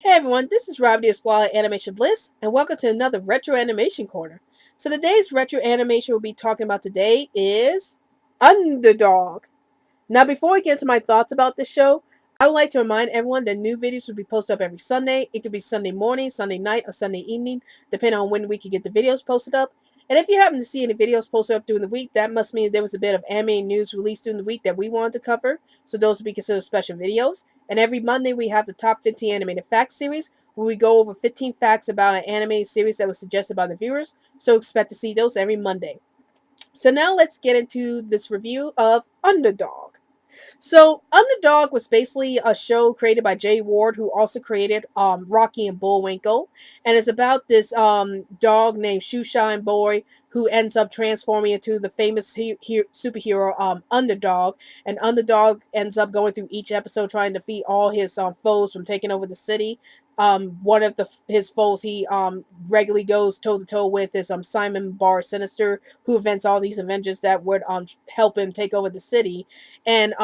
Hey everyone, this is Rob the Explorer Animation Bliss, and welcome to another Retro Animation Corner. So today's retro animation we'll be talking about today is Underdog. Now, before we get into my thoughts about this show, I would like to remind everyone that new videos will be posted up every Sunday. It could be Sunday morning, Sunday night, or Sunday evening, depending on when we can get the videos posted up. And if you happen to see any videos posted up during the week, that must mean there was a bit of anime news released during the week that we wanted to cover. So those will be considered special videos. And every Monday we have the Top 15 Animated Facts series, where we go over 15 facts about an anime series that was suggested by the viewers. So expect to see those every Monday. So now let's get into this review of Underdog. So, Underdog was basically a show created by Jay Ward, who also created Rocky and Bullwinkle, and it's about this dog named Shoeshine Boy who ends up transforming into the famous superhero Underdog, and Underdog ends up going through each episode trying to defeat all his foes from taking over the city. One of his foes he regularly goes toe to toe with is Simon Bar Sinister, who invents all these Avengers that would help him take over the city. And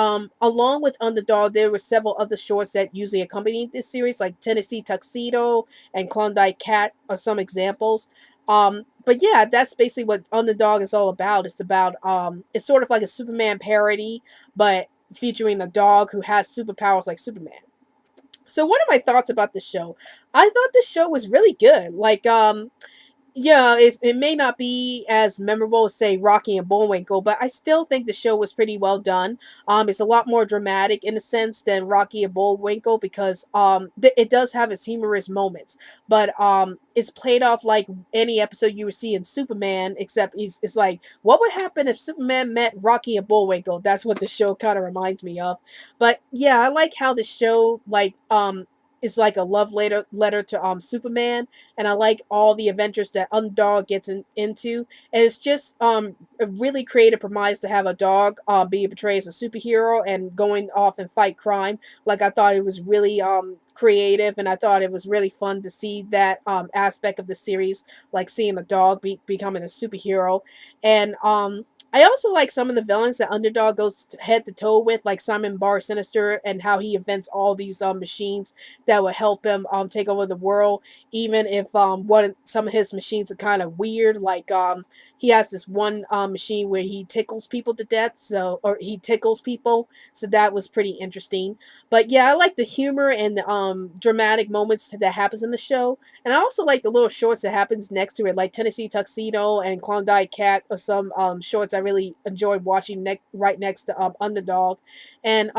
along with Underdog, there were several other shorts that usually accompanied this series, like Tennessee Tuxedo and Klondike Cat are some examples. But yeah, that's basically what Underdog is all about. It's sort of like a Superman parody, but featuring a dog who has superpowers like Superman. So what are my thoughts about the show? I thought the show was really good. Yeah, it may not be as memorable as, say, Rocky and Bullwinkle, but I still think the show was pretty well done. It's a lot more dramatic in a sense than Rocky and Bullwinkle because it does have its humorous moments, but it's played off like any episode you would see in Superman, except it's like, what would happen if Superman met Rocky and Bullwinkle? That's what the show kind of reminds me of. But yeah, I like how the show is like a love letter to Superman, and I like all the adventures that Underdog gets into. And it's just a really creative premise to have a dog be portrayed as a superhero and going off and fight crime. Like, I thought it was really creative, and I thought it was really fun to see that aspect of the series, like seeing a dog becoming a superhero. And I also like some of the villains that Underdog goes head to toe with, like Simon Bar Sinister, and how he invents all these machines that will help him take over the world, even if some of his machines are kind of weird. Like he has this one machine where he tickles people to death, or he tickles people, so that was pretty interesting. But yeah, I like the humor and the dramatic moments that happens in the show, and I also like the little shorts that happens next to it, like Tennessee Tuxedo and Klondike Cat, or some shorts I really enjoyed watching right next to Underdog. And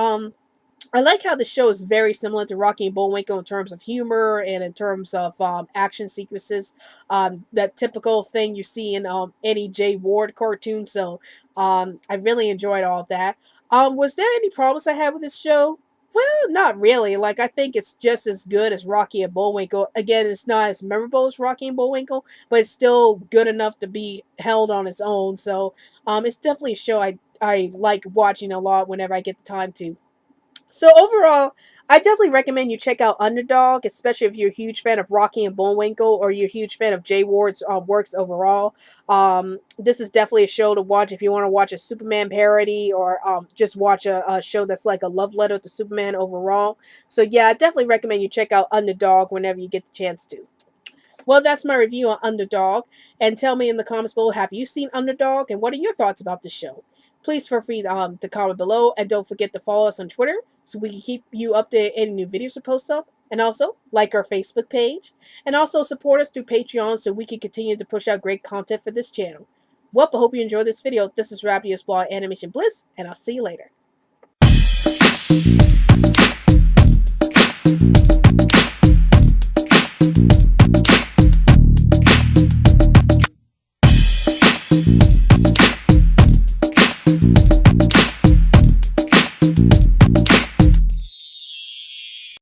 I like how the show is very similar to Rocky and Bullwinkle in terms of humor and in terms of action sequences. That typical thing you see in any Jay Ward cartoon. So I really enjoyed all of that. Was there any problems I had with this show? Well, not really. Like, I think it's just as good as Rocky and Bullwinkle. Again, it's not as memorable as Rocky and Bullwinkle, but it's still good enough to be held on its own. So it's definitely a show I like watching a lot whenever I get the time to. So overall, I definitely recommend you check out Underdog, especially if you're a huge fan of Rocky and Bullwinkle or you're a huge fan of Jay Ward's works overall. This is definitely a show to watch if you want to watch a Superman parody or just watch a show that's like a love letter to Superman overall. So yeah, I definitely recommend you check out Underdog whenever you get the chance to. Well, that's my review on Underdog. And tell me in the comments below, have you seen Underdog? And what are your thoughts about the show? Please feel free to comment below. And don't forget to follow us on Twitter so we can keep you updated any new videos we post up. And also, like our Facebook page. And also support us through Patreon so we can continue to push out great content for this channel. Well, I hope you enjoyed this video. This is Rapid Explorer Animation Bliss, and I'll see you later.